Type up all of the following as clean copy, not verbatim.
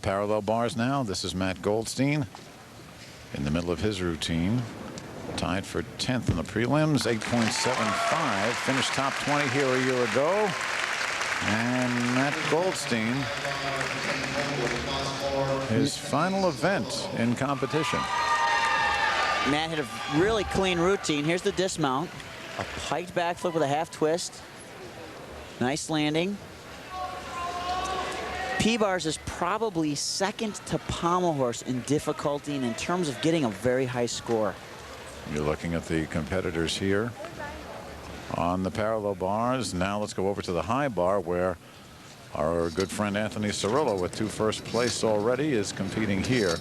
parallel bars now, this is Matt Goldstein in the middle of his routine. Tied for 10th in the prelims, 8.75. Finished top 20 here a year ago. And Matt Goldstein, his final event in competition. Matt had a really clean routine. Here's the dismount. A piked backflip with a half twist. Nice landing. P-bars is probably second to pommel horse in difficulty and in terms of getting a very high score. You're looking at the competitors here on the parallel bars. Now let's go over to the high bar where our good friend Anthony Cirillo, with 2 first place already, is competing here.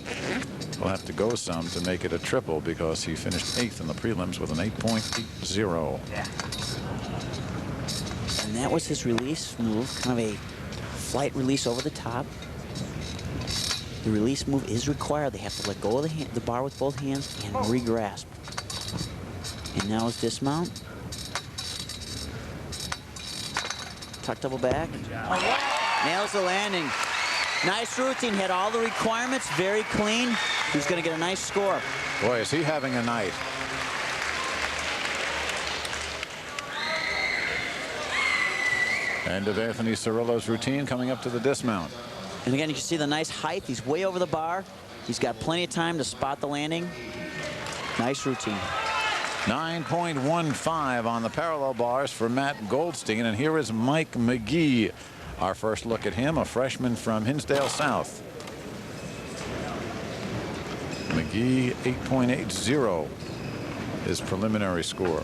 We'll have to go some to make it a triple because he finished 8th in the prelims with an 8.80. And that was his release move, kind of a flight release over the top. The release move is required. They have to let go of the bar with both hands and re-grasp. And now his dismount. Tuck double back. Nails the landing. Nice routine, had all the requirements, very clean. He's going to get a nice score. Boy, is he having a night. End of Anthony Cirillo's routine, coming up to the dismount. And again, you can see the nice height. He's way over the bar. He's got plenty of time to spot the landing. Nice routine. 9.15 on the parallel bars for Matt Goldstein. And here is Mike McGee. Our first look at him, a freshman from Hinsdale South. McGee, 8.80, his preliminary score.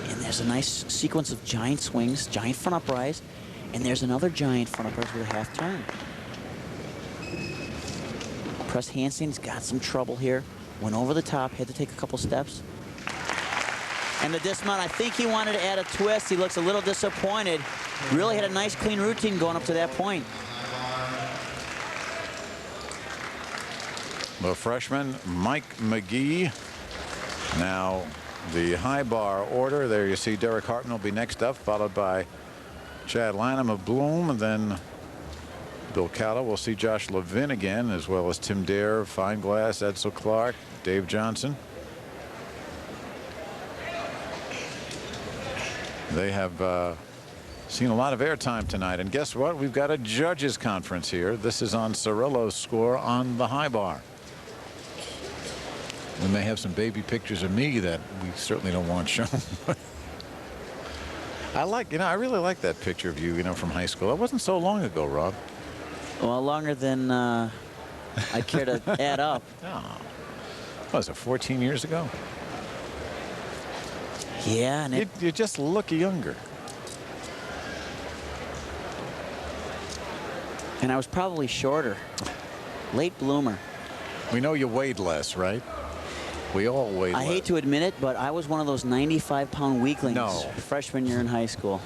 And there's a nice sequence of giant swings, giant front uprise, and there's another giant front uprise with a half turn. Press handstand's got some trouble here. Went over the top, had to take a couple steps. And the dismount, I think he wanted to add a twist. He looks a little disappointed. Really had a nice clean routine going up to that point. The freshman, Mike McGee. Now, the high bar order. There you see Derek Hartman will be next up, followed by Chad Lanham of Bloom, and then Bill Calla. We'll see Josh Levin again, as well as Tim Dare, Fineglass, Edsel Clark, Dave Johnson. They have seen a lot of airtime tonight. And guess what? We've got a judges conference here. This is on Cirillo's score on the high bar. We may have some baby pictures of me that we certainly don't want shown. I really like that picture of you, from high school. That wasn't so long ago, Rob. Well, longer than I care to add up. Oh. What was it, 14 years ago? Yeah, and you just look younger. And I was probably shorter. Late bloomer. We know you weighed less, right? We all weighed less. I hate to admit it, but I was one of those 95-pound weaklings. No. Freshman year in high school.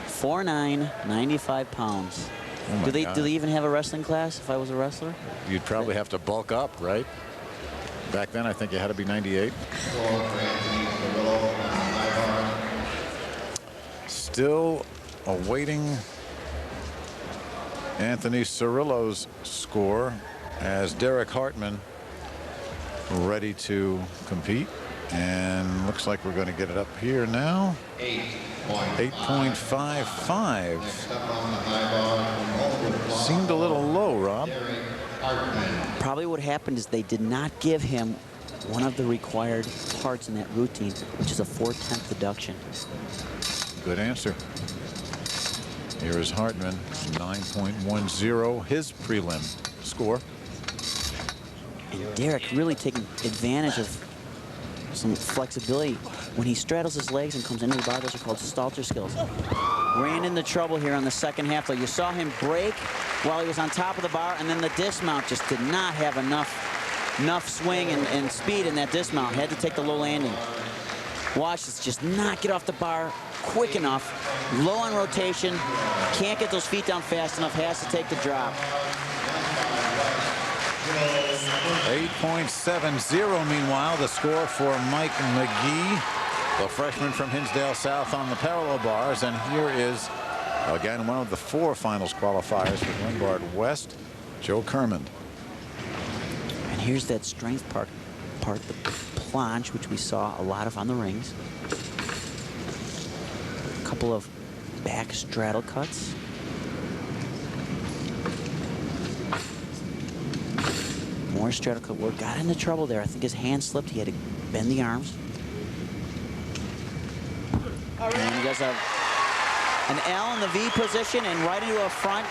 4'9", 95 pounds. Oh do they even have a wrestling class if I was a wrestler? You'd probably have to bulk up, right? Back then, I think you had to be 98. Still awaiting Anthony Cirillo's score as Derek Hartman ready to compete. And looks like we're going to get it up here now. 8.55. Seemed a little low, Rob. Probably what happened is they did not give him one of the required parts in that routine, which is a 4/10 deduction. Good answer. Here is Hartman, 9.10, his prelim score. And Derek really taking advantage of some flexibility. When he straddles his legs and comes into the bar, those are called Stalter skills. Ran into trouble here on the second half, though. You saw him break while he was on top of the bar, and then the dismount just did not have enough swing and speed in that dismount. Had to take the low landing. Watch this, just not get off the bar quick enough. Low on rotation, can't get those feet down fast enough, has to take the drop. 8.70, meanwhile, the score for Mike McGee, the freshman from Hinsdale South on the parallel bars. And here is Again, one of the 4 finals qualifiers for Glenbard West, Joe Kermond. And here's that strength part, the planche, which we saw a lot of on the rings. A couple of back straddle cuts. More straddle cut work. Got into trouble there. I think his hand slipped. He had to bend the arms. And he does an L in the V position and right into a front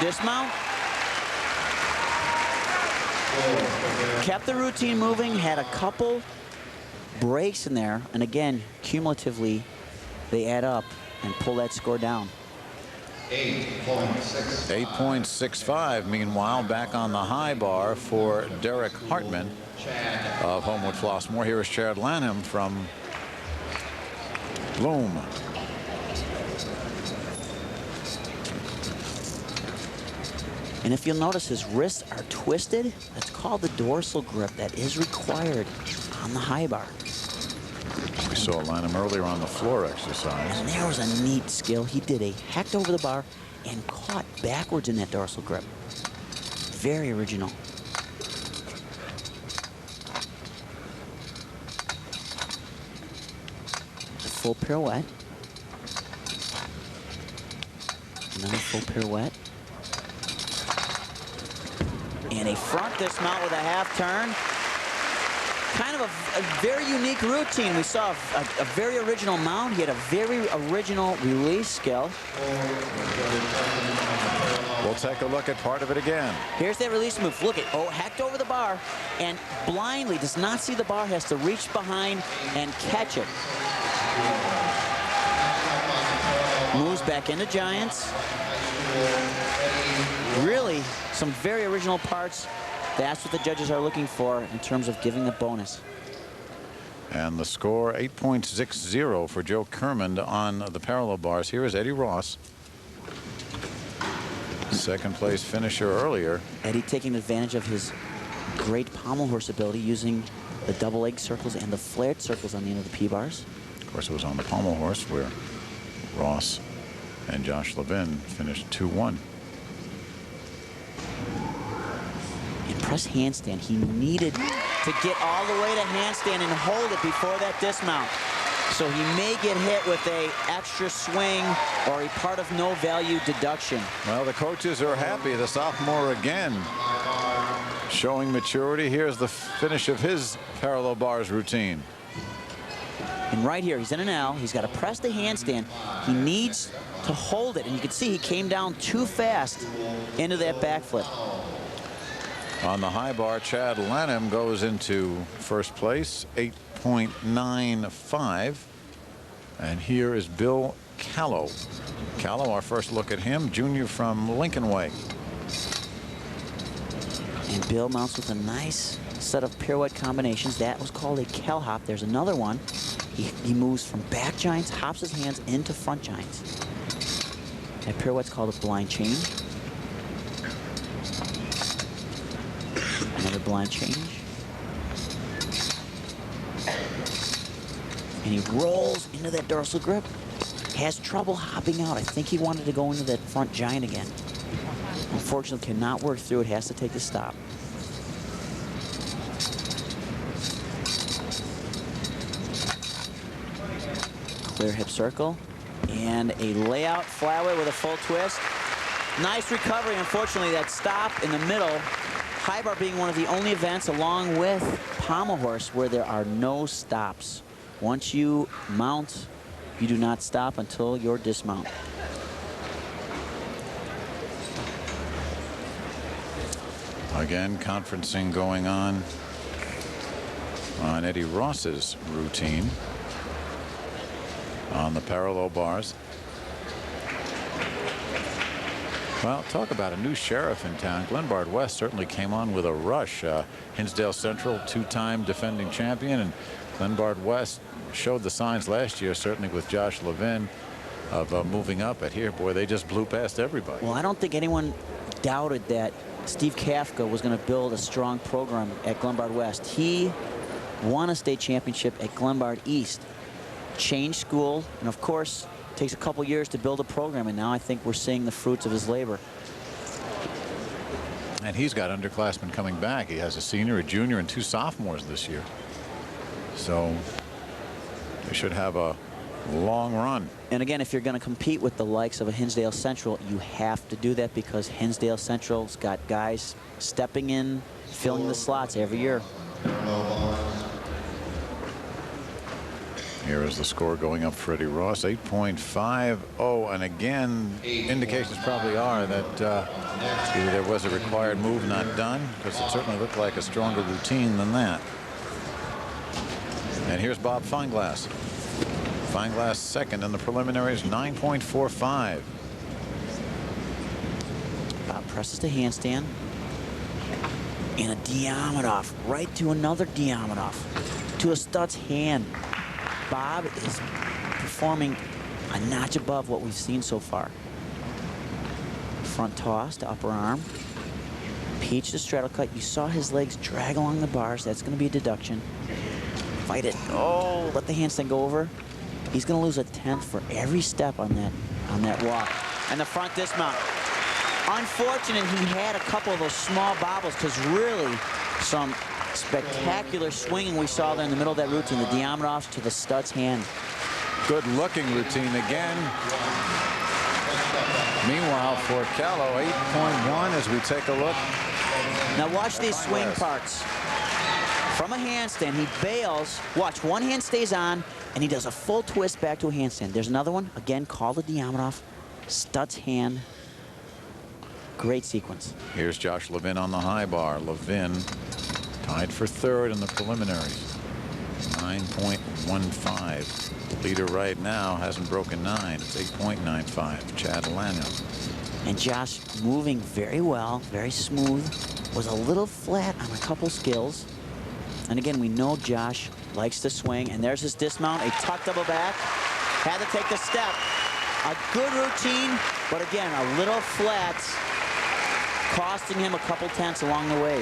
dismount. Kept the routine moving, had a couple breaks in there, and again, cumulatively, they add up and pull that score down. 8.65. Meanwhile, back on the high bar for Derek Hartman of Homewood Flossmoor. Here is Chad Lanham from Bloom. And if you'll notice, his wrists are twisted. That's called the dorsal grip. That is required on the high bar. We saw Lanham earlier on the floor exercise. And there was a neat skill. He did a hecht over the bar and caught backwards in that dorsal grip. Very original. Full pirouette. Another full pirouette. And a front dismount with a half turn. Kind of a very unique routine. We saw a very original mount. He had a very original release skill. We'll take a look at part of it again. Here's that release move. Look at, hecht over the bar and blindly does not see the bar, has to reach behind and catch it. Moves back into Giants. Really some very original parts. That's what the judges are looking for in terms of giving the bonus. And the score, 8.60 for Joe Kermond on the parallel bars. Here is Eddie Ross. Second place finisher earlier. Eddie taking advantage of his great pommel horse ability, using the double leg circles and the flared circles on the end of the P-bars. Of course, it was on the pommel horse where Ross and Josh Levin finished 2-1. And press handstand. He needed to get all the way to handstand and hold it before that dismount. So he may get hit with a extra swing or a part of no value deduction. Well, the coaches are happy. The sophomore again showing maturity. Here's the finish of his parallel bars routine. And right here, he's in an L. He's got to press the handstand. He needs to hold it. And you can see he came down too fast into that backflip. On the high bar, Chad Lanham goes into first place, 8.95. And here is Bill Callow. Callow, our first look at him, junior from Lincoln Way. And Bill mounts with a nice set of pirouette combinations. That was called a Kel hop. There's another one. He moves from back giants, hops his hands into front giants. That pirouette's called a blind change. Another blind change. And he rolls into that dorsal grip. Has trouble hopping out. I think he wanted to go into that front giant again. Unfortunately, cannot work through it. Has to take the stop. Clear hip circle. And a layout flatway with a full twist. Nice recovery. Unfortunately, that stop in the middle. High bar being one of the only events, along with pommel horse, where there are no stops. Once you mount, you do not stop until your dismount. Again, conferencing going on Eddie Ross's routine on the parallel bars. Well, talk about a new sheriff in town. Glenbard West certainly came on with a rush. Hinsdale Central, two-time defending champion, and Glenbard West showed the signs last year, certainly with Josh Levin, of moving up. But here, boy, they just blew past everybody. Well, I don't think anyone doubted that Steve Kafka was going to build a strong program at Glenbard West. He won a state championship at Glenbard East, changed school, and of course, takes a couple years to build a program, and now I think we're seeing the fruits of his labor. And he's got underclassmen coming back. He has a senior, a junior, and 2 sophomores this year. So they should have a long run. And again, if you're going to compete with the likes of a Hinsdale Central, you have to do that because Hinsdale Central's got guys stepping in, filling the slots every year. Here is the score going up. Freddie Ross 8.50, and again indications probably are that either there was a required move not done, because it certainly looked like a stronger routine than that. And here's Bob Feinglass. Feinglass second in the preliminaries, 9.45. Bob presses the handstand. And a Diamondov right to another Diamondov to a Stutz hand. Bob is performing a notch above what we've seen so far. Front toss to upper arm. Peach to straddle cut. You saw his legs drag along the bars. That's going to be a deduction. Fight it. Oh, let the handstand go over. He's going to lose a 10th for every step on that walk. And the front dismount. Unfortunate he had a couple of those small bobbles, because really some spectacular swinging we saw there in the middle of that routine. The Diamondovs to the Stutz hand. Good looking routine again. Meanwhile, for Callow, 8.1 as we take a look. Now watch these swing parts. From a handstand, he bails. Watch, one hand stays on, and he does a full twist back to a handstand. There's another one. Again, called the Diamondov. Stutz hand. Great sequence. Here's Josh Levin on the high bar. Levin tied for third in the preliminaries. 9.15. Leader right now hasn't broken 9. It's 8.95. Chad Lanyon. And Josh moving very well, very smooth. Was a little flat on a couple skills. And again, we know Josh likes to swing. And there's his dismount, a tuck double back. Had to take the step. A good routine, but again, a little flat, costing him a couple tenths along the way.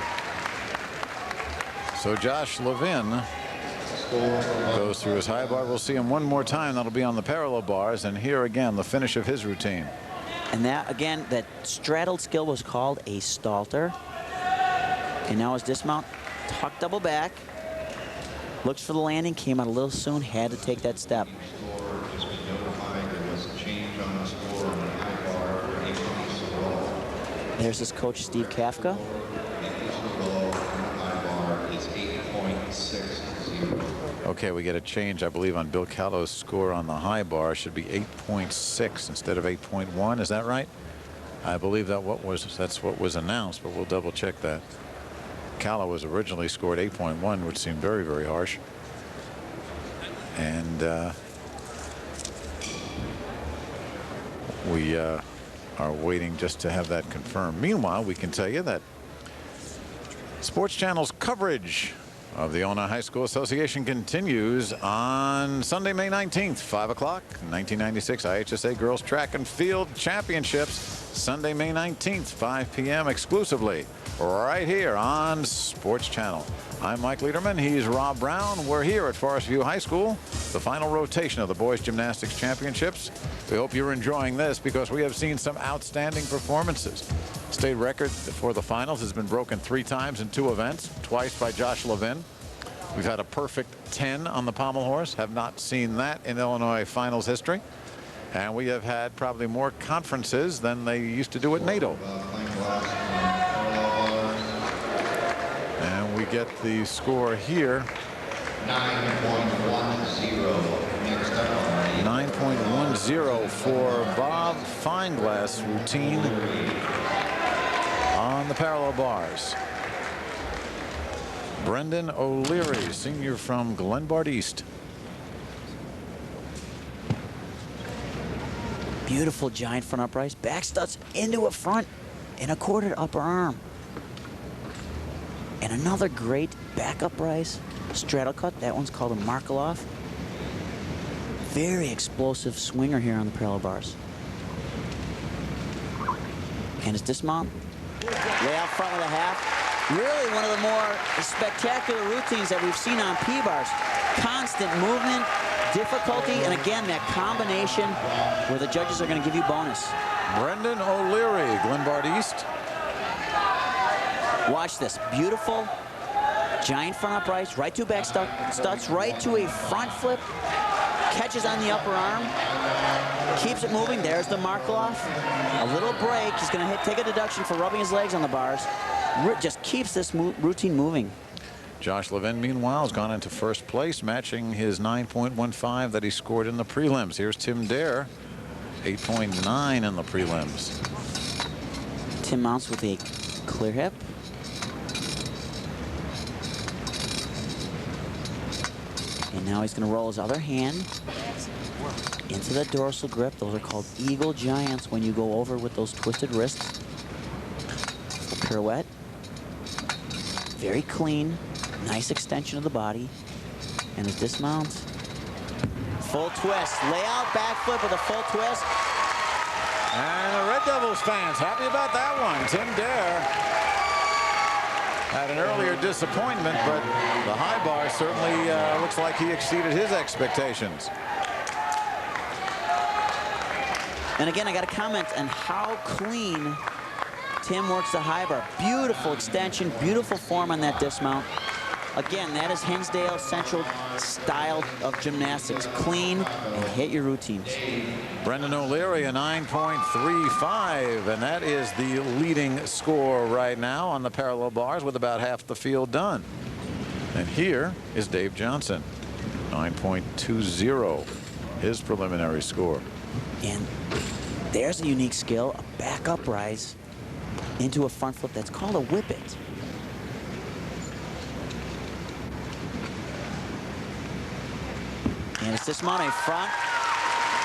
So Josh Levin goes through his high bar. We'll see him one more time. That'll be on the parallel bars. And here again, the finish of his routine. And that, again, that straddled skill was called a stalter. And now his dismount, tuck double back. Looks for the landing, came out a little soon, had to take that step. There's his coach, Steve Kafka. Okay, we get a change, I believe, on Bill Callow's score on the high bar. Should be 8.6 instead of 8.1. Is that right? I believe that's what was announced, but we'll double check that. Callow was originally scored 8.1, which seemed very, very harsh. And we are waiting just to have that confirmed. Meanwhile, we can tell you that Sports Channel's coverage of the Illinois High School Association continues on Sunday, May 19th, 5 o'clock. 1996 IHSA Girls Track and Field Championships. Sunday, May 19th, 5 p.m. exclusively right here on Sports Channel. I'm Mike Lederman. He's Rob Brown. We're here at Forest View High School, the final rotation of the Boys Gymnastics Championships. We hope you're enjoying this because we have seen some outstanding performances. State record for the finals has been broken 3 times in 2 events, twice by Josh Levin. We've had a perfect 10 on the pommel horse. Have not seen that in Illinois finals history. And we have had probably more conferences than they used to do at NATO. And we get the score here. 9.10 for Bob Feinglass routine on the parallel bars. Brendan O'Leary, senior from Glenbard East. Beautiful giant front uprights. Back Stutz into a front and a quarter upper arm. And another great back uprise. Straddle cut. That one's called a Markeloff. Very explosive swinger here on the parallel bars. And his dismount. Way out front with a half. Really one of the more spectacular routines that we've seen on P-bars. Constant movement, difficulty, and again, that combination where the judges are going to give you bonus. Brendan O'Leary, Glenbard East. Watch this. Beautiful giant front uprights, right to back studs, right to a front flip, catches on the upper arm, keeps it moving. There's the Markloff. A little break. He's going to take a deduction for rubbing his legs on the bars. Just keeps this routine moving. Josh Levin, meanwhile, has gone into first place, matching his 9.15 that he scored in the prelims. Here's Tim Dare, 8.9 in the prelims. Tim mounts with a clear hip. And now he's going to roll his other hand into the dorsal grip. Those are called eagle giants when you go over with those twisted wrists. Pirouette. Very clean. Nice extension of the body. And his dismount. Full twist. Layout backflip with a full twist. And the Red Devils fans happy about that one. Tim Dare had an earlier disappointment, but the high bar certainly looks like he exceeded his expectations. And again, I got to comment on how clean Tim works the high bar. Beautiful extension, beautiful form on that dismount. Again, that is Hinsdale Central style of gymnastics. Clean and hit your routines. Brendan O'Leary, a 9.35, and that is the leading score right now on the parallel bars with about half the field done. And here is Dave Johnson, 9.20, his preliminary score. And there's a unique skill, a back up rise into a front flip. That's called a whip it. And it's dismount a front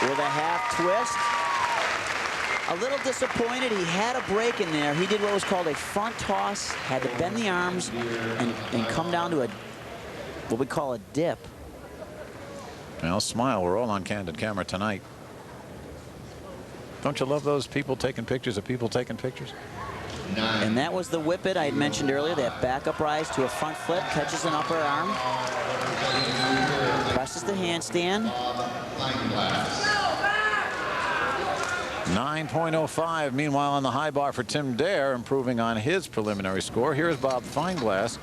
with a half twist. A little disappointed. He had a break in there. He did what was called a front toss, had to bend the arms and come down to what we call a dip. Well, smile. We're all on candid camera tonight. Don't you love those people taking pictures of people taking pictures? And that was the whip it I had mentioned earlier, that back up rise to a front flip, catches an upper arm, presses the handstand. 9.05, meanwhile, on the high bar for Tim Dare, improving on his preliminary score. Here's Bob Feinglass,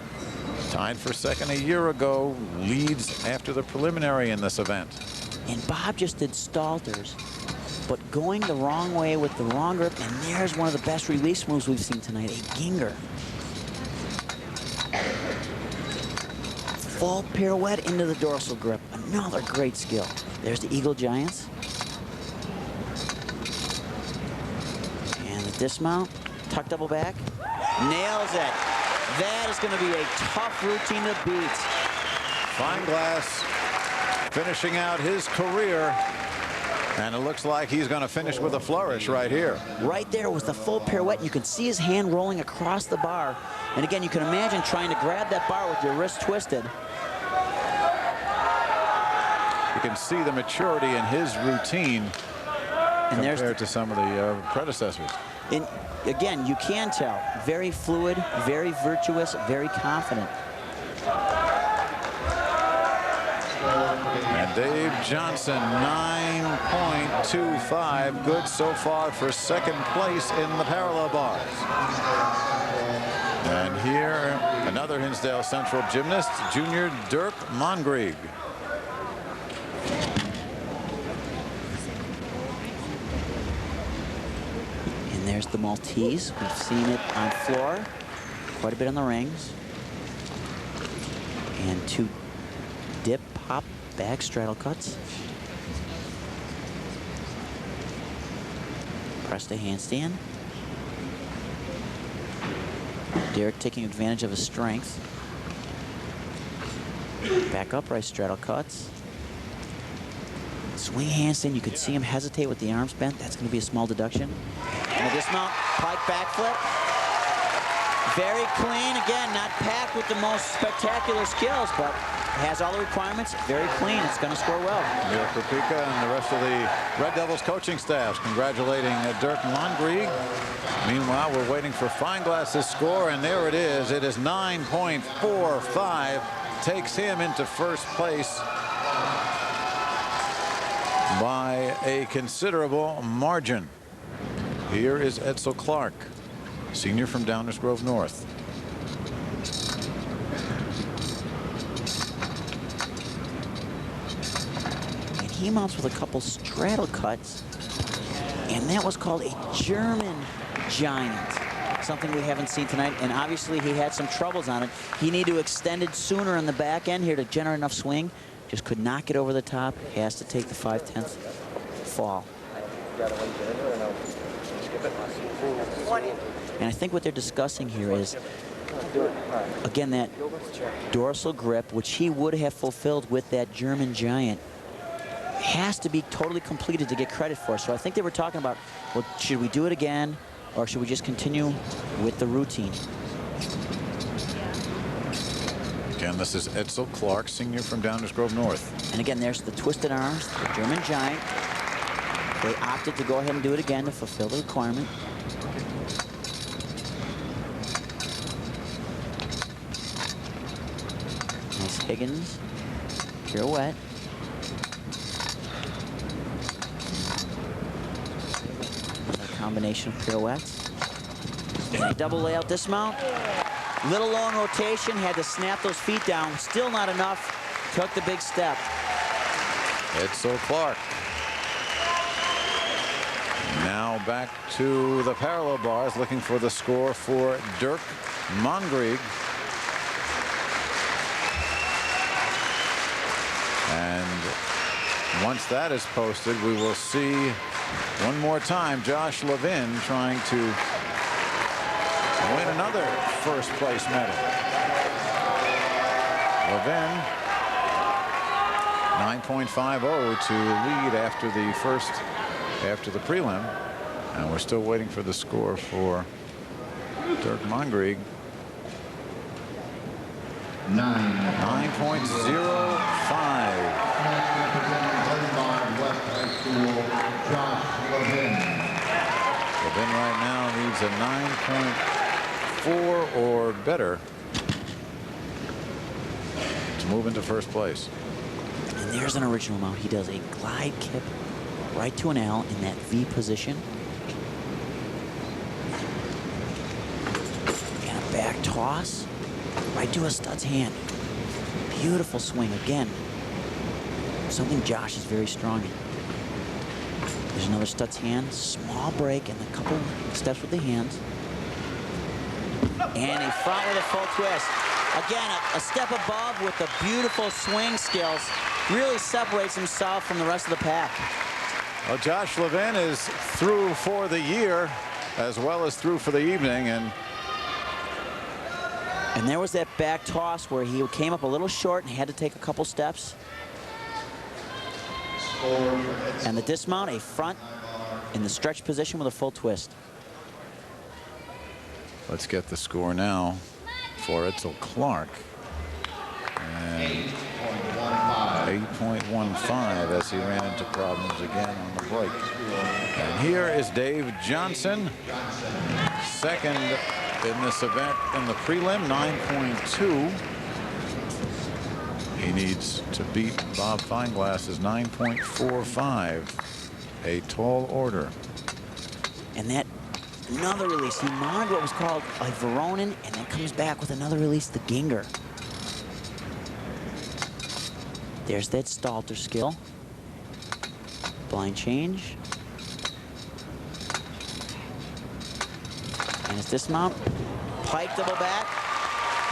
tied for second a year ago, leads after the preliminary in this event. And Bob just did Stalters, but going the wrong way with the wrong grip, and there's one of the best release moves we've seen tonight, a Ginger. Full pirouette into the dorsal grip, another great skill. There's the Eagle Giants. And the dismount, tuck double back, nails it. That is going to be a tough routine to beat. Feinglass finishing out his career. And it looks like he's going to finish with a flourish right here. Right there was the full pirouette. You can see his hand rolling across the bar. And again, you can imagine trying to grab that bar with your wrist twisted. You can see the maturity in his routine compared to some of the predecessors. And again, you can tell. Very fluid, very virtuous, very confident. And Dave Johnson, 9.25, good so far for second place in the parallel bars. And here, another Hinsdale Central gymnast, junior Dirk Mongrieg. And there's the Maltese. We've seen it on floor, quite a bit on the rings. And two dip, pop, back straddle cuts. Press the handstand. Derek taking advantage of his strength. Back upright straddle cuts. Swing handstand. You could see him hesitate with the arms bent. That's going to be a small deduction. And a dismount, pike backflip. Very clean. Again, not packed with the most spectacular skills, but has all the requirements. Very clean. It's going to score well. Neil Krupika and the rest of the Red Devils coaching staffs congratulating Dirk Mongrieg. Meanwhile, we're waiting for Feinglass's score, and there it is. It is 9.45. Takes him into first place. by a considerable margin. Here is Edsel Clark, senior from Downers Grove North. And he mounts with a couple straddle cuts, and that was called a German giant. Something we haven't seen tonight, and obviously he had some troubles on it. He needed to extend it sooner on the back end here to generate enough swing. Just could not get over the top. Has to take the 5/10 fall. And I think what they're discussing here is, again, that dorsal grip, which he would have fulfilled with that German giant, has to be totally completed to get credit for. So I think they were talking about, well, should we do it again, or should we just continue with the routine? Again, this is Edsel Clark, senior from Downers Grove North. And again, there's the twisted arms, the German giant. They opted to go ahead and do it again to fulfill the requirement. Nice Higgins pirouette. Another combination of pirouettes. And a double layout dismount. Little low in rotation, had to snap those feet down. Still not enough. Took the big step. Edsel Clark. Now back to the parallel bars, looking for the score for Dirk Mongrieg. And once that is posted, we will see one more time Josh Levin trying to win another first place medal. Levin 9.50 to lead after the prelim, and we're still waiting for the score for Dirk Mongrieg. 9.05. Glenbard West High School, Josh Levin. Levin right now needs a 9.4 or better to move into first place. And there's an original mount. He does a glide kip right to an L in that V position. And a back toss right to a stud's hand. Beautiful swing again. Something Josh is very strong in. There's another stud's hand, small break, and a couple steps with the hands. And a front with a full twist. Again, a step above with the beautiful swing skills. Really separates himself from the rest of the pack. Well, Josh Levin is through for the year as well as through for the evening. And there was that back toss where he came up a little short and had to take a couple steps. And the dismount, a front in the stretch position with a full twist. Let's get the score now for Edsel Clark. And 8.15 as he ran into problems again on the break. And here is Dave Johnson, second in this event in the prelim, 9.2. He needs to beat Bob Feinglass's 9.45, a tall order. And that another release. He mounted what was called a Veronin and then comes back with another release, the Ginger. There's that Stalter skill. Blind change. And his dismount. Pike double back.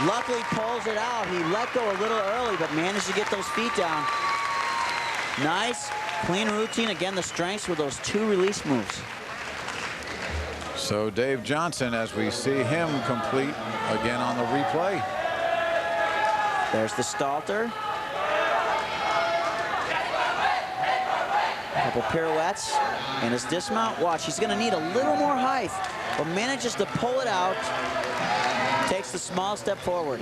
Luckily pulls it out. He let go a little early, but managed to get those feet down. Nice, clean routine. Again, the strengths with those two release moves. So Dave Johnson, as we see him complete again on the replay. There's the Stalter. Couple pirouettes and his dismount. Watch, he's going to need a little more height, but manages to pull it out. Takes the small step forward.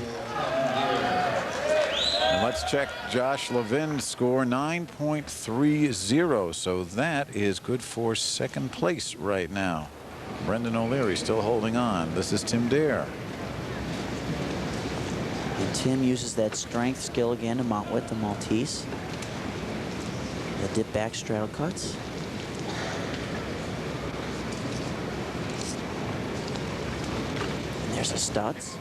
And let's check Josh Levin's score, 9.30. So that is good for second place right now. Brendan O'Leary still holding on. This is Tim Dare. And Tim uses that strength skill again to mount with the Maltese. The dip back straddle cuts. And there's the studs.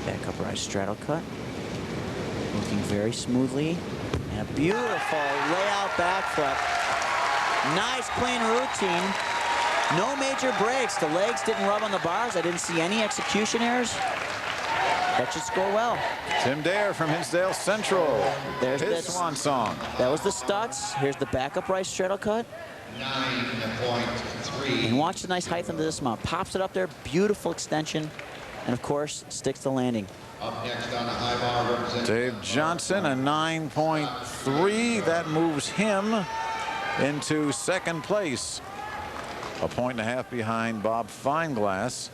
Back upright straddle cut. Working very smoothly. And a beautiful layout back flip. Nice clean routine. No major breaks. The legs didn't rub on the bars. I didn't see any execution errors. That should score well. Tim Dare from Hinsdale Central. There's his swan song. That was the studs. Here's the back upright straddle cut. 9.3. And watch the nice height on the dismount. Pops it up there. Beautiful extension. And of course, sticks the landing. Up next on the high bar, representing Dave Johnson, a 9.3. That moves him into second place. A point and a half behind Bob Feinglass.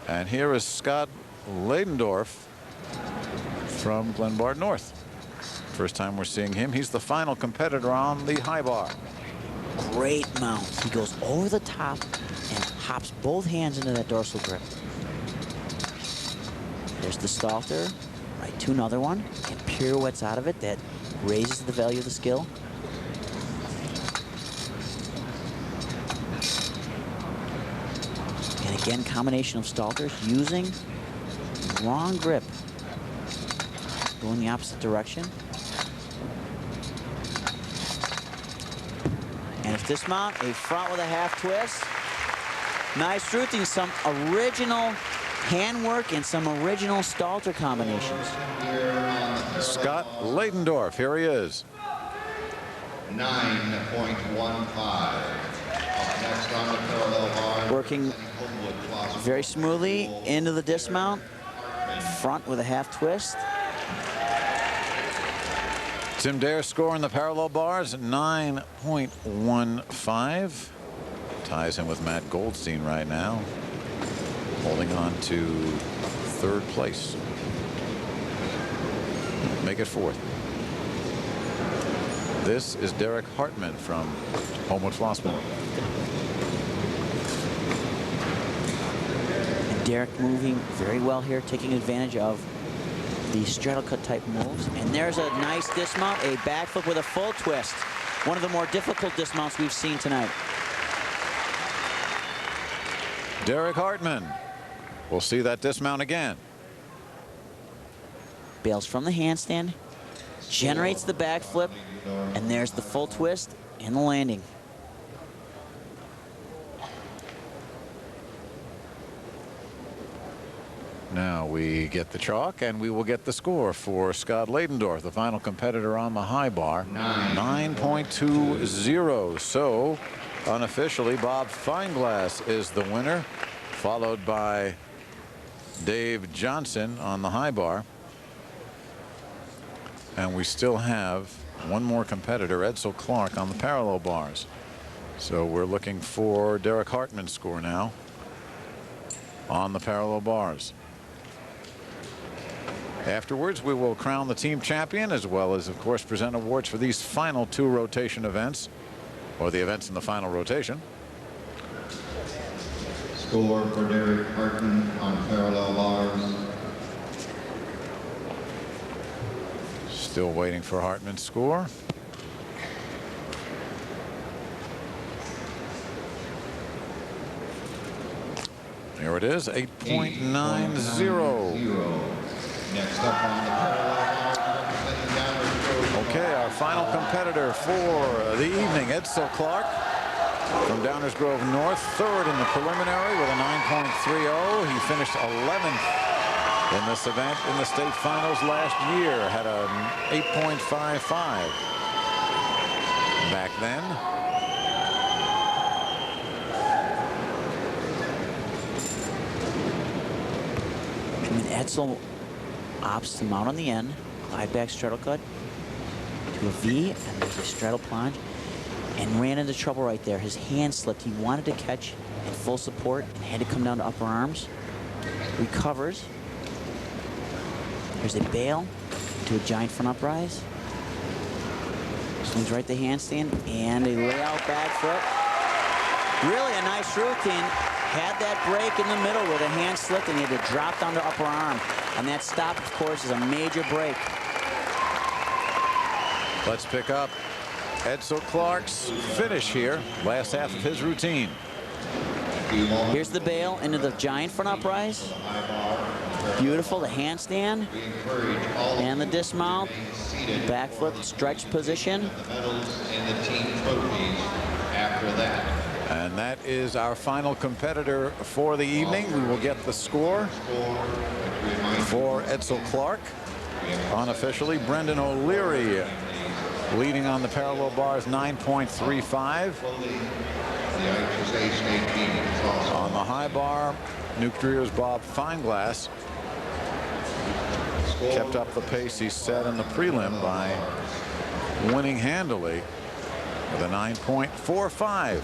And here is Scott Leidendorf from Glenbard North. First time we're seeing him. He's the final competitor on the high bar. Great mount. He goes over the top and hops both hands into that dorsal grip. There's the Stalter, right to another one, and pirouettes out of it. That raises the value of the skill. And again, combination of Stalters using long grip, going the opposite direction. And it's dismount, a front with a half twist. Nice routine, some original handwork and some original Stalter combinations. Scott Leidendorf, here he is. 9.15. Up next on the parallel bar. Working Homewood Flossmoor. very smoothly into the dismount, front with a half twist. Tim Dare score in the parallel bars, 9.15. Ties him with Matt Goldstein right now, holding on to third place. Make it fourth. This is Derek Hartman from Homewood Flossmoor. And Derek moving very well here, taking advantage of the straddle cut type moves. And there's a nice dismount, a backflip with a full twist. One of the more difficult dismounts we've seen tonight. Derek Hartman. We'll see that dismount again. Bails from the handstand, generates the backflip, and there's the full twist and the landing. Now we get the chalk, and we will get the score for Scott Leidendorf, the final competitor on the high bar. 9.20. So unofficially, Bob Feinglass is the winner, followed by Dave Johnson on the high bar. And we still have one more competitor, Edsel Clark, on the parallel bars. So we're looking for Derek Hartman's score now on the parallel bars. Afterwards, we will crown the team champion, as well as, of course, present awards for these final two rotation events, or the events in the final rotation. Score for Derek Hartman on parallel bars. Still waiting for Hartman's score. Here it is, 8.90. Next up on the parallel bars, representing Downers Grove. Okay, our final competitor for the evening, Edsel Clark from Downers Grove North, third in the preliminary with a 9.30. He finished 11th in this event in the state finals last year, had an 8.55 back then. And Edsel opts to mount on the end, glide back straddle cut to a V, and there's a straddle plunge, and ran into trouble right there. His hand slipped. He wanted to catch in full support and had to come down to upper arms. Recovers. There's a bail to a giant front uprise. Swings right the handstand and a layout back foot. Really a nice routine. Had that break in the middle where the hand slipped and he had to drop down to upper arm. And that stop, of course, is a major break. Let's pick up Edsel Clark's finish here, last half of his routine. Here's the bail into the giant front uprise. Beautiful, the handstand and the dismount, backflip stretch position. And that is our final competitor for the evening. We will get the score for Edsel Clark. Unofficially, Brendan O'Leary leading on the parallel bars, 9.35. On the high bar, Nuclear's Bob Feinglass kept up the pace he set in the prelim by winning handily with a 9.45.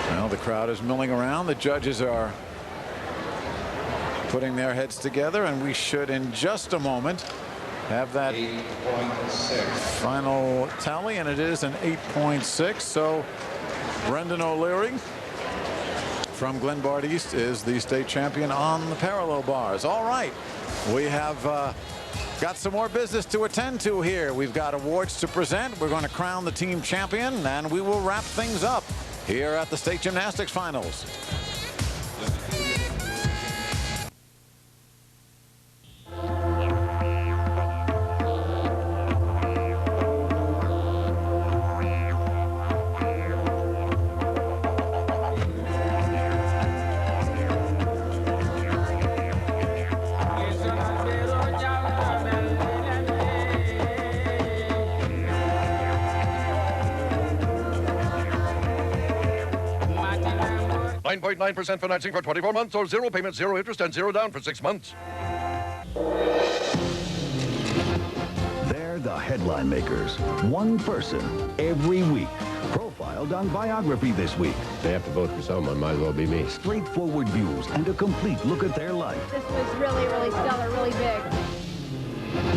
Well, the crowd is milling around. The judges are putting their heads together, and we should in just a moment have that final tally, and it is an 8.6. So Brendan O'Leary from Glenbard East is the state champion on the parallel bars. All right, we have got some more business to attend to here. We've got awards to present. We're going to crown the team champion, and we will wrap things up here at the state gymnastics finals. .9% financing for 24 months or 0 payment, 0 interest, and 0 down for 6 months. They're the headline makers. One person every week. Profiled on Biography this week. They have to vote for someone. Might as well be me. Straightforward views and a complete look at their life. This was really, really stellar, really big.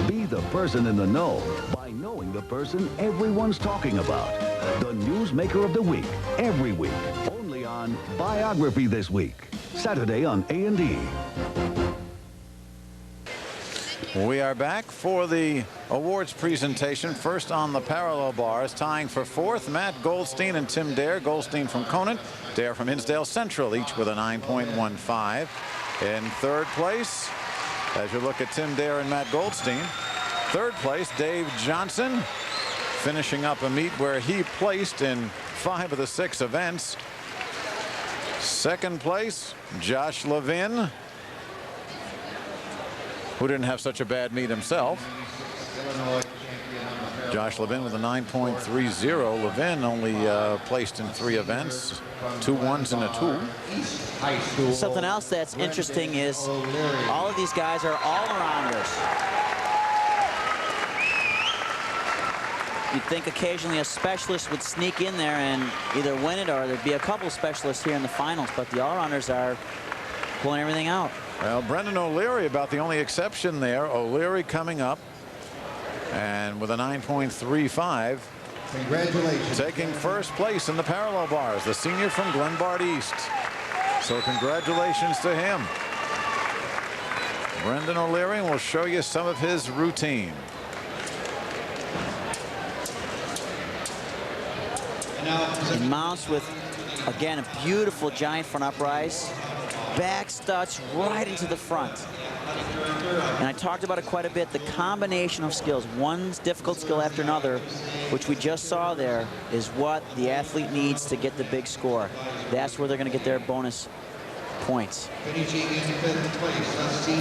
Be the person in the know by knowing the person everyone's talking about. The newsmaker of the week, every week. Only on Biography this week. Saturday on A&E. We are back for the awards presentation. First on the parallel bars, tying for fourth, Matt Goldstein and Tim Dare. Goldstein from Conant, Dare from Hinsdale Central, each with a 9.15. In third place, as you look at Tim Dare and Matt Goldstein, third place, Dave Johnson, finishing up a meet where he placed in 5 of the 6 events. Second place, Josh Levin, who didn't have such a bad meet himself. Josh Levin with a 9.30. Levin only placed in 3 events, 2 1s and a 2. Something else that's interesting is all of these guys are all-arounders. You'd think occasionally a specialist would sneak in there and either win it or there'd be a couple specialists here in the finals, but the all-rounders are pulling everything out. Well, Brendan O'Leary about the only exception there. O'Leary coming up and with a 9.35. Congratulations. Taking first place in the parallel bars, the senior from Glenbard East. So congratulations to him. Brendan O'Leary will show you some of his routine. He mounts with, again, a beautiful giant front uprise. Back struts right into the front. And I talked about it quite a bit, the combination of skills, one difficult skill after another, which we just saw there, is what the athlete needs to get the big score. That's where they're going to get their bonus points.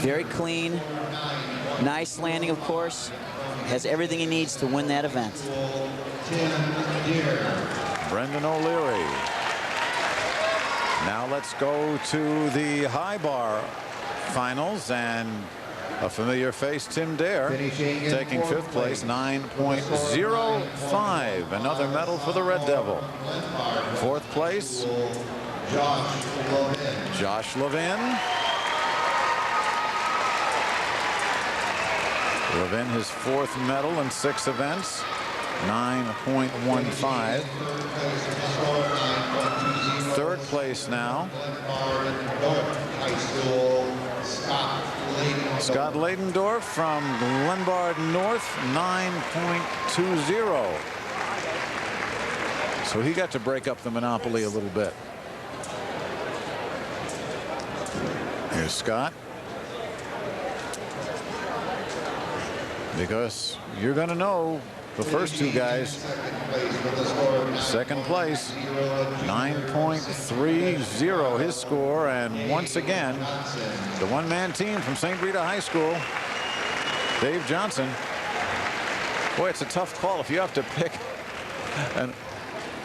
Very clean, nice landing, of course. Has everything he needs to win that event. Brendan O'Leary. Now let's go to the high bar finals, and a familiar face, Tim Dare, taking 5th place, 9.05. Another medal for the Red Devil. 4th place, Josh Levin. Levin, his 4th medal in 6 events, 9.15. 3rd place now, Scott Leydendorf from Glenbard North, 9.20. So he got to break up the monopoly a little bit. Here's Scott. Because you're going to know the first two guys. Second place, 9.30 his score. And once again, the one-man team from St. Rita High School, Dave Johnson. Boy, it's a tough call if you have to pick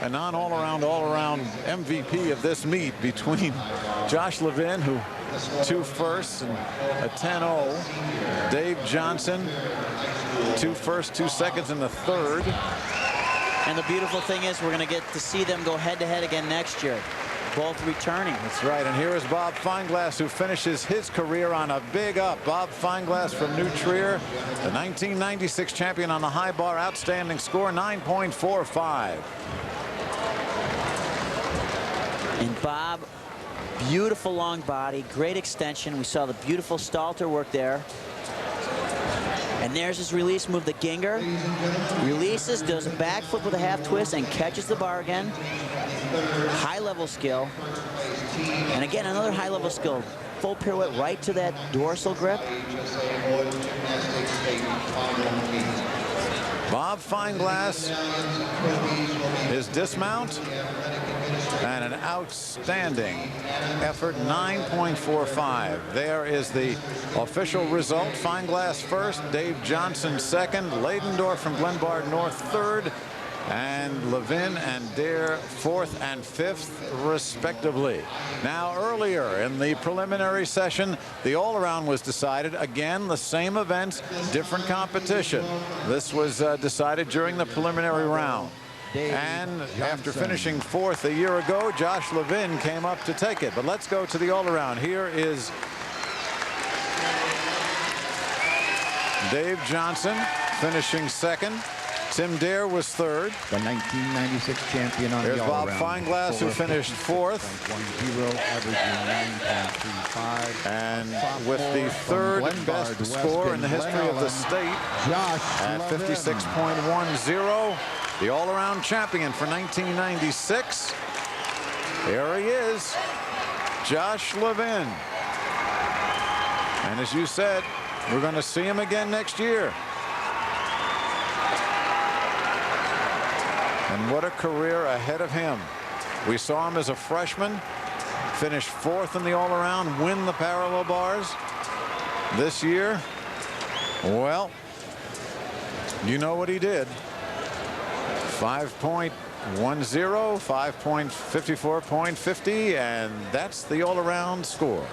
a non-all-around MVP of this meet between Josh Levin, who 2 firsts and a 10-0. Dave Johnson, 2 firsts, 2 seconds in the third. And the beautiful thing is we're going to get to see them go head-to-head again next year. Both returning. That's right. And here is Bob Feinglass, who finishes his career on a big up. Bob Feinglass from New Trier, the 1996 champion on the high bar. Outstanding score, 9.45. And Bob, beautiful long body, great extension. We saw the beautiful Stalter work there. And there's his release move, the Ginger. Releases, does a backflip with a half twist, and catches the bar again. High-level skill. And again, another high-level skill. Full pirouette right to that dorsal grip. Bob Feinglass, his dismount, and an outstanding effort, 9.45. There is the official result. Feinglass first, Dave Johnson second, Leydendorf from Glenbard North third, and Levin and Dare fourth and fifth, respectively. Now, earlier in the preliminary session, the all-around was decided. Again, the same events, different competition. This was decided during the preliminary round. And after finishing fourth a year ago, Josh Levin came up to take it. But let's go to the all-around. Here is Dave Johnson finishing second. Tim Dare was third. The 1996 champion on There's the Bob all-around. Feinglass, who finished fourth. 10, averaging 9.35. And with the third best score in the history of the state at 56.10. The all-around champion for 1996. There he is, Josh Levin. And as you said, we're going to see him again next year. And what a career ahead of him. We saw him as a freshman, finish fourth in the all-around, win the parallel bars. This year, well, you know what he did. 5.10, 5.54.50, and that's the all-around score.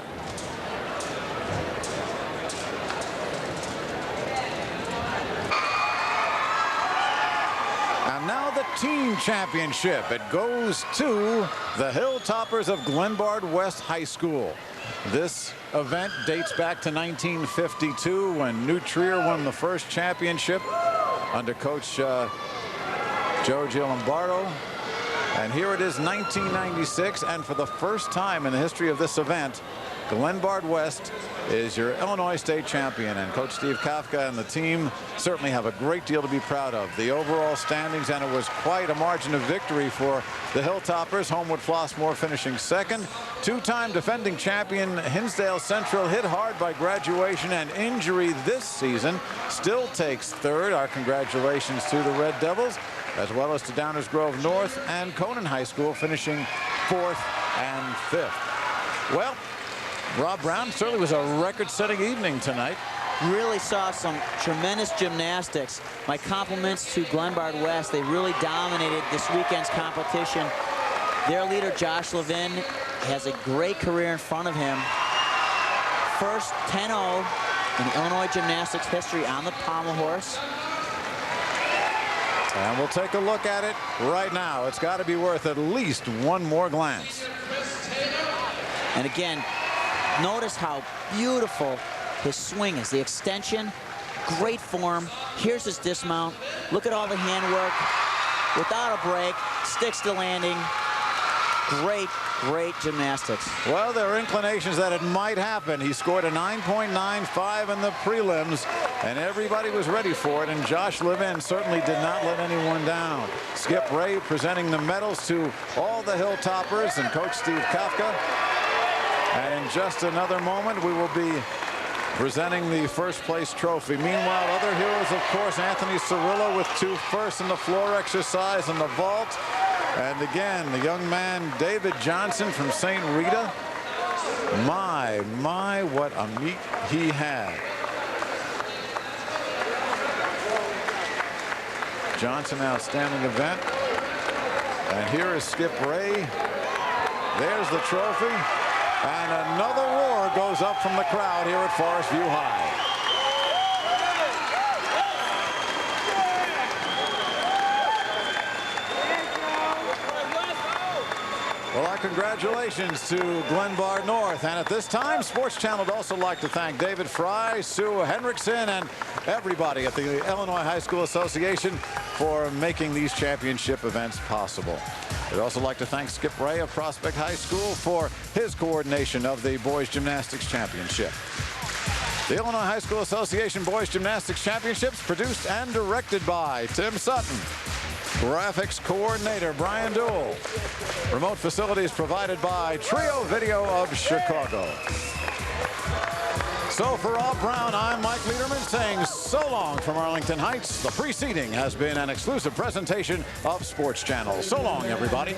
And now the team championship. It goes to the Hilltoppers of Glenbard West High School. This event dates back to 1952 when New Trier won the first championship under Coach Joe Giambardo. And here it is, 1996, and for the first time in the history of this event, Glenbard West is your Illinois State champion. And Coach Steve Kafka and the team certainly have a great deal to be proud of. The overall standings, and it was quite a margin of victory for the Hilltoppers. Homewood Flossmoor finishing second. Two-time defending champion Hinsdale Central, hit hard by graduation and injury this season, still takes third. Our congratulations to the Red Devils, as well as to Downers Grove North and Conan High School finishing fourth and fifth. Well, Rob Brown, certainly was a record-setting evening tonight. Really saw some tremendous gymnastics. My compliments to Glenbard West. They really dominated this weekend's competition. Their leader, Josh Levin, has a great career in front of him. First 10-0 in Illinois gymnastics history on the pommel horse. And we'll take a look at it right now. It's got to be worth at least one more glance. And again, notice how beautiful his swing is. The extension, great form. Here's his dismount. Look at all the handwork. Without a break, sticks to landing. great, great gymnastics. Well, there are inclinations that it might happen. He scored a 9.95 in the prelims, and everybody was ready for it, and Josh Levin certainly did not let anyone down. Skip Ray presenting the medals to all the Hilltoppers and Coach Steve Kafka. And in just another moment, we will be presenting the first place trophy. Meanwhile, other heroes, of course, Anthony Cirillo with 2 firsts in the floor exercise and the vault. And again, the young man, David Johnson from St. Rita. My, what a meet he had. Johnson, outstanding event. And here is Skip Ray. There's the trophy. And another roar goes up from the crowd here at Forest View High. Well, our congratulations to Glenbard North. And at this time, Sports Channel would also like to thank David Fry, Sue Henriksen, and everybody at the Illinois High School Association for making these championship events possible. We'd also like to thank Skip Ray of Prospect High School for his coordination of the Boys Gymnastics Championship. The Illinois High School Association Boys Gymnastics Championships produced and directed by Tim Sutton. Graphics coordinator Brian Duell. Remote facilities provided by Trio Video of Chicago. So for Rob Brown, I'm Mike Lederman saying so long from Arlington Heights. The preceding has been an exclusive presentation of Sports Channel. So long, everybody.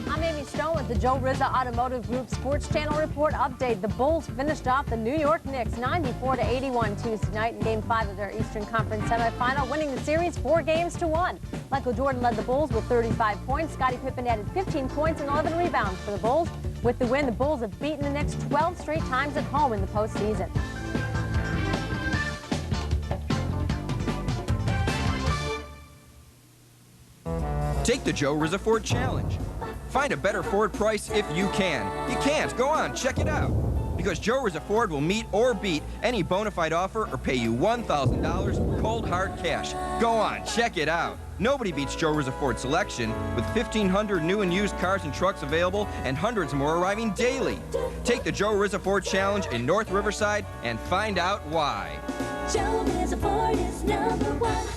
I'm Amy Stone with the Joe Rizza Automotive Group Sports Channel Report Update. The Bulls finished off the New York Knicks 94-81 Tuesday night in Game 5 of their Eastern Conference semifinal, winning the series 4-1. Michael Jordan led the Bulls with 35 points. Scottie Pippen added 15 points and 11 rebounds for the Bulls. With the win, the Bulls have beaten the Knicks 12 straight times at home in the postseason. Take the Joe Rizza Ford Challenge. Find a better Ford price if you can. You can't. Go on, check it out. Because Joe Rizza Ford will meet or beat any bona fide offer or pay you $1,000 cold hard cash. Go on, check it out. Nobody beats Joe Rizza Ford selection with 1,500 new and used cars and trucks available and hundreds more arriving daily. Take the Joe Rizza Ford Challenge in North Riverside and find out why. Joe Rizza Ford is #1.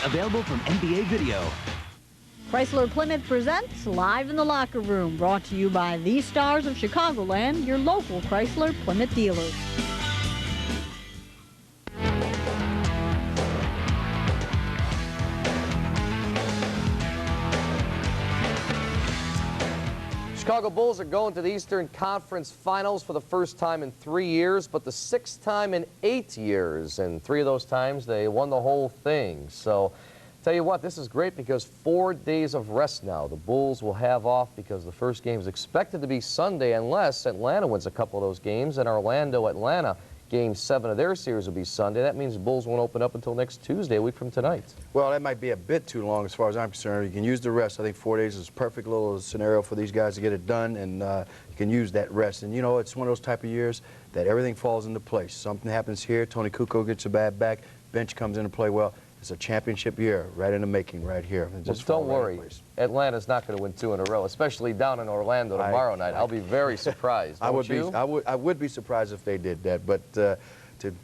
Available from NBA Video. Chrysler Plymouth presents Live in the Locker Room, brought to you by the Stars of Chicagoland, your local Chrysler Plymouth dealers. Chicago Bulls are going to the Eastern Conference Finals for the first time in 3 years, but the 6th time in 8 years. And 3 of those times, they won the whole thing. So, tell you what, this is great because 4 days of rest now. The Bulls will have off because the first game is expected to be Sunday unless Atlanta wins a couple of those games. And Orlando-Atlanta, Game 7 of their series will be Sunday. That means the Bulls won't open up until next Tuesday, a week from tonight. Well, that might be a bit too long as far as I'm concerned. You can use the rest. I think 4 days is a perfect little scenario for these guys to get it done, and you can use that rest. And, you know, it's one of those type of years that everything falls into place. Something happens here. Tony Kukoc gets a bad back. Bench comes into play well. It's a championship year right in the making right here. Well, don't worry. Atlanta's not going to win 2 in a row, especially down in Orlando tomorrow night. I'll be very surprised. I would be surprised if they did that, but to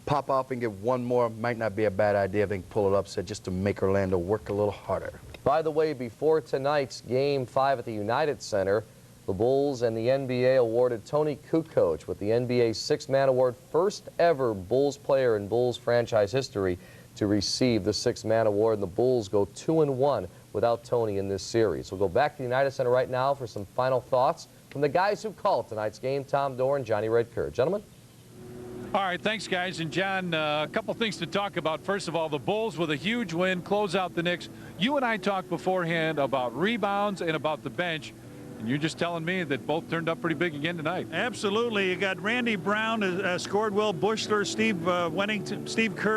pop off and get one more might not be a bad idea if they can pull it upset just to make Orlando work a little harder. By the way, before tonight's Game 5 at the United Center, The Bulls and the NBA awarded Tony Kukoc with the NBA's Sixth-Man Award, first ever Bulls player in Bulls franchise history to receive the Sixth-Man Award. And the Bulls go 2-1 without Tony in this series. We'll go back to the United Center right now for some final thoughts from the guys who called tonight's game, Tom Dorr and Johnny Redker. Gentlemen? All right, thanks, guys. And, John, a couple things to talk about. First of all, the Bulls with a huge win, close out the Knicks. You and I talked beforehand about rebounds and about the bench. And you're just telling me that both turned up pretty big again tonight. Absolutely. You got Randy Brown scored well, Bushler, Steve Kerr,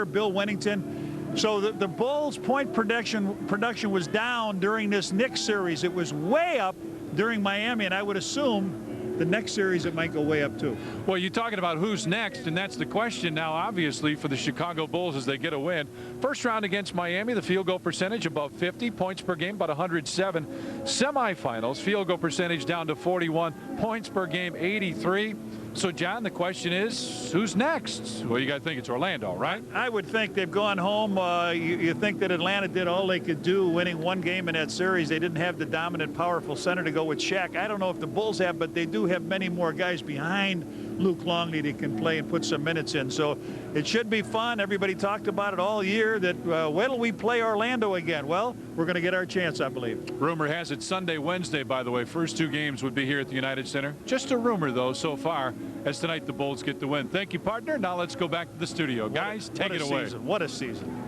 Bill Wennington. So the Bulls' point production was down during this Knicks series. It was way up during Miami, and I would assume the next series it might go way up too. Well, you're talking about who's next, and that's the question now, obviously, for the Chicago Bulls as they get a win. First round against Miami, the field goal percentage above 50, points per game about 107. Semifinals, field goal percentage down to 41, points per game 83. So, John, the question is, who's next? Well, you got to think it's Orlando, right? I would think they've gone home. You think that Atlanta did all they could do, winning one game in that series. They didn't have the dominant, powerful center to go with Shaq. I don't know if the Bulls have, but they do have many more guys behind Luke Longley that can play and put some minutes in. So it should be fun. Everybody talked about it all year that when'll we play Orlando again? Well, we're going to get our chance, I believe. Rumor has it Sunday, Wednesday, by the way. First two games would be here at the United Center. Just a rumor, though, so far, as tonight the Bulls get the win. Thank you, partner. Now let's go back to the studio. Guys, take it away. What a season.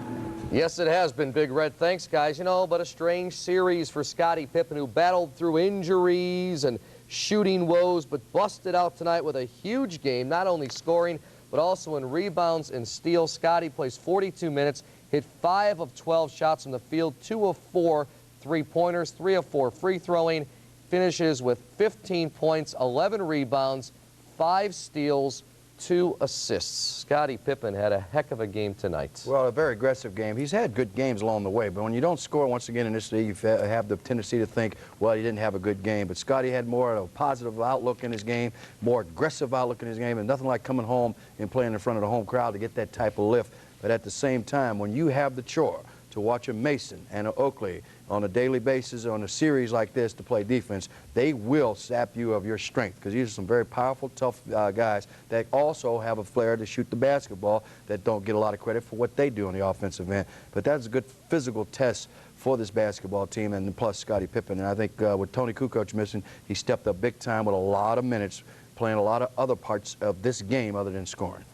Yes, it has been, Big Red. Thanks, guys. You know, but a strange series for Scottie Pippen, who battled through injuries and shooting woes, but busted out tonight with a huge game, not only scoring, but also in rebounds and steals. Scottie plays 42 minutes, hit 5 of 12 shots from the field, 2 of 4 three-pointers, 3 of 4 free-throwing, finishes with 15 points, 11 rebounds, 5 steals, 2 assists. Scottie Pippen had a heck of a game tonight. Well, a very aggressive game. He's had good games along the way, but when you don't score once again in this league, you have the tendency to think, well, he didn't have a good game. But Scottie had more of a positive outlook in his game, more aggressive outlook in his game, and nothing like coming home and playing in front of the home crowd to get that type of lift. But at the same time, when you have the chore to watch a Mason and a Oakley on a daily basis on a series like this to play defense, they will sap you of your strength, because these are some very powerful, tough guys that also have a flair to shoot the basketball that don't get a lot of credit for what they do on the offensive end. But that's a good physical test for this basketball team, and plus Scottie Pippen. And I think with Tony Kukoc missing, he stepped up big time with a lot of minutes, playing a lot of other parts of this game other than scoring.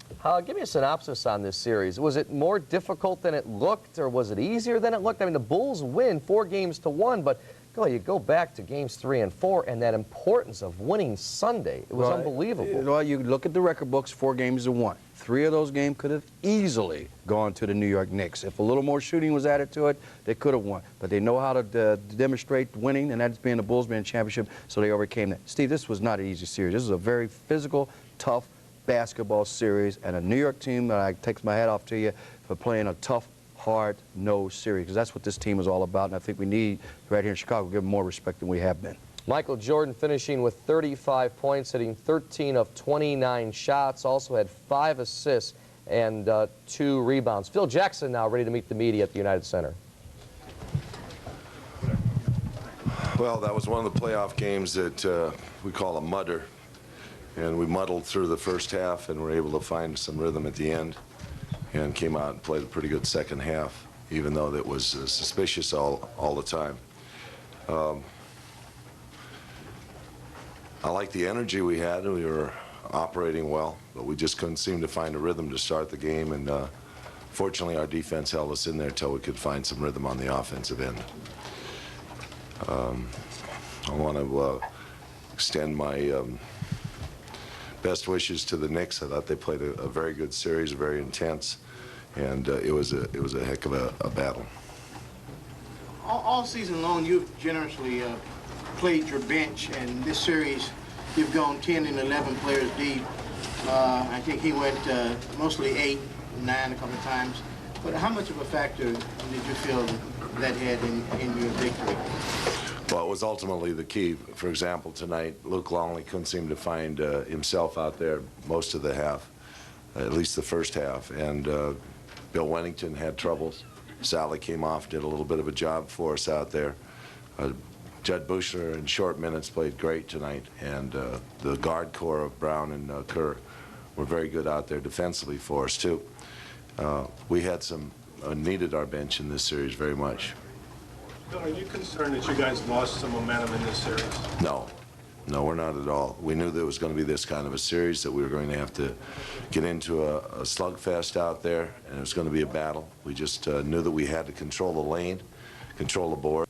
Give me a synopsis on this series. Was it more difficult than it looked, or was it easier than it looked? I mean, the Bulls win 4-1, but you go back to games 3 and 4, and that importance of winning Sunday, it was unbelievable. Well, you look at the record books, 4-1. 3 of those games could have easily gone to the New York Knicks. If a little more shooting was added to it, they could have won. But they know how to demonstrate winning, and that's being the Bulls being championship, so they overcame that. Steve, this was not an easy series. This is a very physical, tough basketball series, and a New York team that I take my hat off to you for playing a tough, hard-nosed series, because that's what this team is all about, and I think we need right here in Chicago give them more respect than we have been. Michael Jordan finishing with 35 points, hitting 13 of 29 shots, also had 5 assists and 2 rebounds. Phil Jackson now ready to meet the media at the United Center. Well, that was one of the playoff games that we call a mudder. And we muddled through the first half and were able to find some rhythm at the end and came out and played a pretty good second half, even though that was suspicious all the time. I like the energy we had. We were operating well, but we just couldn't seem to find a rhythm to start the game. And fortunately, our defense held us in there until we could find some rhythm on the offensive end. I want to extend my best wishes to the Knicks. I thought they played a very good series, very intense, and it was a heck of a battle. All season long, you've generously played your bench, and this series, you've gone 10 and 11 players deep. I think he went mostly 8, 9 a couple of times. But how much of a factor did you feel that had in your victory? Well, it was ultimately the key. For example, tonight, Luke Longley couldn't seem to find himself out there most of the half, at least the first half. And Bill Wennington had troubles. Sally came off, did a little bit of a job for us out there. Judd Bushler in short minutes played great tonight, and the guard core of Brown and Kerr were very good out there defensively for us too. We had some needed our bench in this series very much. Bill, are you concerned that you guys lost some momentum in this series? No. No, we're not at all. We knew there was going to be this kind of a series, that we were going to have to get into a slugfest out there, and it was going to be a battle. We just knew that we had to control the lane, control the board.